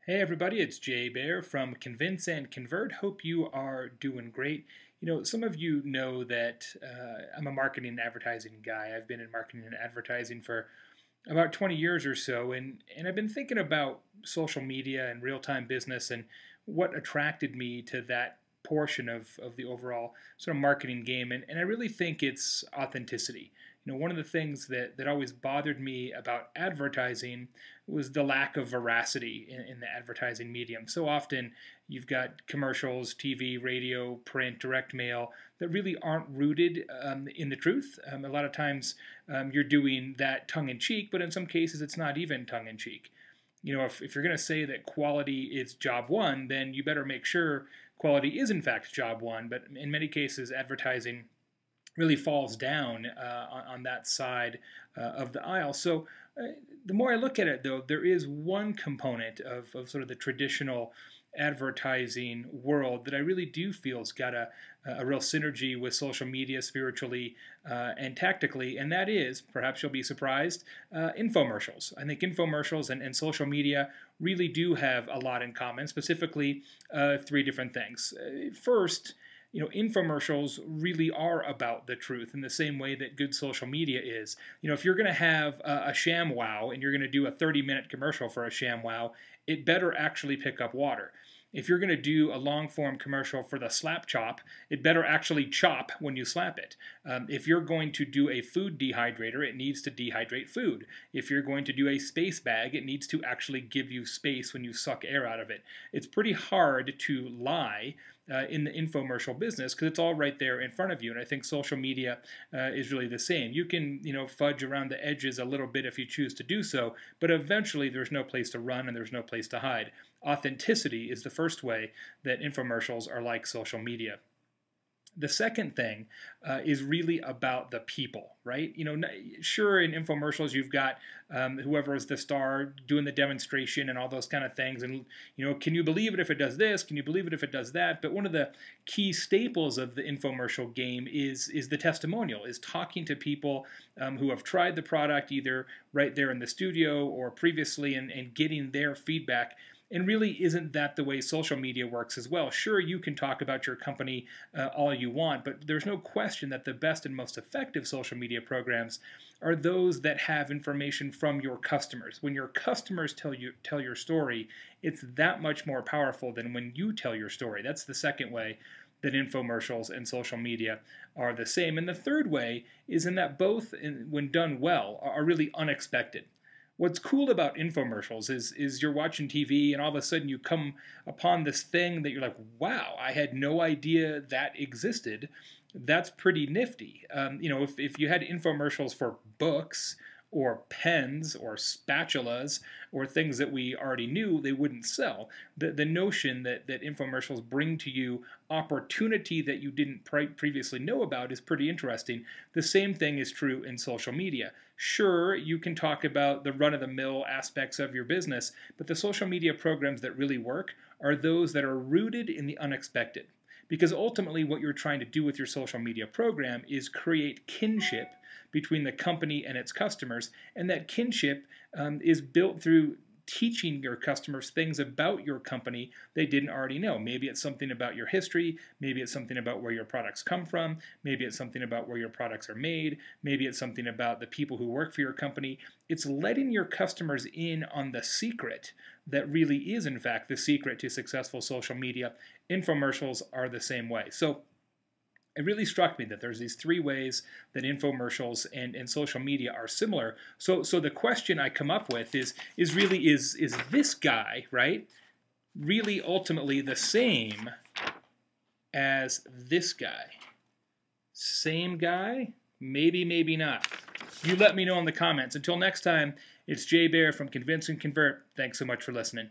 Hey everybody, it's Baer from Convince and Convert. Hope you are doing great. Some of you know that I'm a marketing and advertising guy. I've been in marketing and advertising for about 20 years or so, and I've been thinking about social media and real-time business and what attracted me to that portion of the overall sort of marketing game. And I really think it's authenticity. One of the things that always bothered me about advertising was the lack of veracity in the advertising medium. So often you've got commercials, TV, radio, print, direct mail that really aren't rooted in the truth. A lot of times you're doing that tongue-in-cheek, but in some cases it's not even tongue-in-cheek. If you're going to say that quality is job one, then you better make sure quality is in fact job one. But in many cases, advertising really falls down on that side of the aisle. So the more I look at it, though, there is one component of sort of the traditional advertising world that I really do feel has got a real synergy with social media spiritually and tactically, and that is, perhaps you'll be surprised, infomercials. I think infomercials and social media really do have a lot in common, specifically three different things. First, infomercials really are about the truth in the same way that good social media is. If you're going to have a sham wow and you're going to do a 30-minute commercial for a sham wow, it better actually pick up water. If you're going to do a long-form commercial for the slap chop, it better actually chop when you slap it. If you're going to do a food dehydrator, it needs to dehydrate food. If you're going to do a space bag, it needs to actually give you space when you suck air out of it. It's pretty hard to lie in the infomercial business because it's all right there in front of you. And I think social media is really the same. You can, fudge around the edges a little bit if you choose to do so, but eventually there's no place to run and there's no place to hide. Authenticity is the first way that infomercials are like social media. The second thing is really about the people, right? Sure, in infomercials you've got whoever is the star doing the demonstration and all those kind of things, and can you believe it if it does this? Can you believe it if it does that? But one of the key staples of the infomercial game is the testimonial, is talking to people who have tried the product either right there in the studio or previously, and getting their feedback. And really, isn't that the way social media works as well? Sure, you can talk about your company all you want, but there's no question that the best and most effective social media programs are those that have information from your customers. When your customers tell your story, it's that much more powerful than when you tell your story. That's the second way that infomercials and social media are the same. And the third way is in that both, when done well, are really unexpected. What's cool about infomercials is you're watching TV and all of a sudden you come upon this thing that you're like, wow, I had no idea that existed. That's pretty nifty. If you had infomercials for books or pens or spatulas or things that we already knew, they wouldn't sell. The notion that infomercials bring to you opportunity that you didn't previously know about is pretty interesting. The same thing is true in social media. Sure, you can talk about the run-of-the-mill aspects of your business, but the social media programs that really work are those that are rooted in the unexpected. Because ultimately what you're trying to do with your social media program is create kinship between the company and its customers, and that kinship is built through teaching your customers things about your company they didn't already know. Maybe it's something about your history, maybe it's something about where your products come from, maybe it's something about where your products are made, maybe it's something about the people who work for your company. It's letting your customers in on the secret that really is in fact the secret to successful social media. Infomercials are the same way. So it really struck me that there's these three ways that infomercials and social media are similar. So the question I come up with is really, is this guy, right, really ultimately the same as this guy? Same guy? Maybe, maybe not. You let me know in the comments. Until next time, it's Baer from Convince and Convert. Thanks so much for listening.